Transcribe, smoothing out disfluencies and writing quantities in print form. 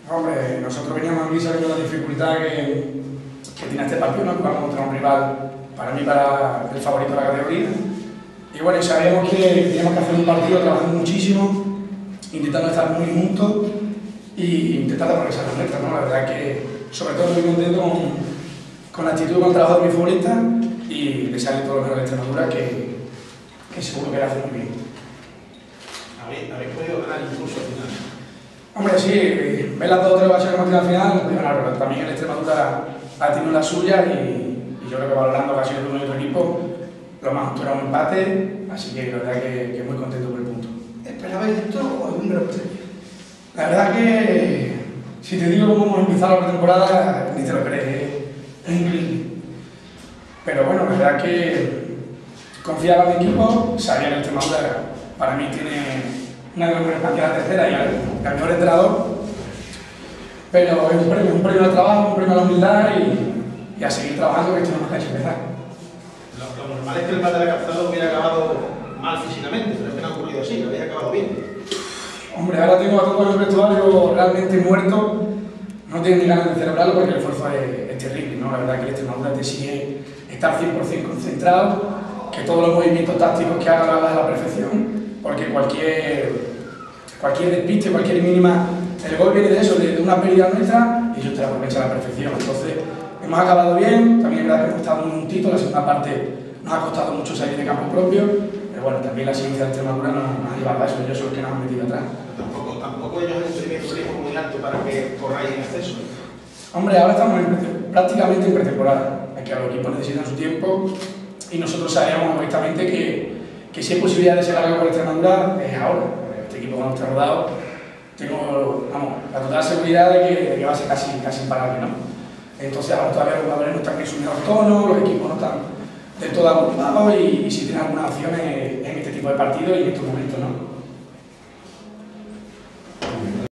Hombre, nosotros veníamos aquí sabiendo la dificultad que tiene este partido, ¿no? Jugamos contra un rival, para mí, para el favorito de la categoría. Y bueno, sabíamos que teníamos que hacer un partido trabajando muchísimo, intentando estar muy juntos y intentando progresar la nuestra, ¿no? La verdad que, sobre todo, muy contento con la actitud, con el trabajo de mi futbolista y desearle todo lo mejor de Extremadura, que seguro que lo hace muy bien. ¿Habéis podido ganar incluso al final? Hombre, sí, ver las dos o tres ocasiones que hemos tenido al final, pues ganar, pero también el Extremadura ha tenido la suya y yo creo que valorando ocasiones de uno y otro equipo, lo más justo era un empate, así que la verdad que muy contento por el punto. ¿Esperabais esto o algún reproche? La verdad que, si te digo cómo hemos empezado la pretemporada, ni te lo crees, es increíble. Pero bueno, la verdad que confiaba en mi equipo, sabía que el Extremadura para mí tiene una de las mejores plantillas de la tercera y el mejor entrenador, pero es un premio al trabajo, un premio a la humildad y a seguir trabajando, que esto no nos ha hecho empezar. Lo normal es que el empate de la Calzado hubiera acabado mal físicamente, pero es que no ha ocurrido así, habéis acabado bien. Hombre, ahora tengo a todos los vestuarios realmente muertos, no tienen ni ganas de celebrarlo porque el esfuerzo es terrible, ¿no? La verdad que el Extremadura te exige estar 100% concentrado, que todos los movimientos tácticos que haga lo hagas a la perfección, porque cualquier despiste, cualquier mínima, el gol viene de eso, de una pérdida nuestra y ellos te la aprovechan a la perfección. Entonces, hemos acabado bien, también es verdad que hemos estado muy juntitos, la segunda parte nos ha costado mucho salir de campo propio, pero bueno, también la exigencia de Extremadura nos ha llevado a eso, ellos son los que nos han metido atrás. Tampoco ellos han imprimido un ritmo muy alto para que corráis en exceso. Hombre, ahora estamos prácticamente en pretemporada, es que los equipos necesitan su tiempo y nosotros sabíamos egoístamente que si hay posibilidad de ser algo con Extremadura es ahora. Este equipo cuando está rodado, tengo la total seguridad de que va a ser casi imparable, ¿no? Entonces ahora todavía los jugadores no están en su mejor tono, los equipos no están del todo agrupados y si tienen algunas opciones en este tipo de partidos y en estos momentos, ¿no?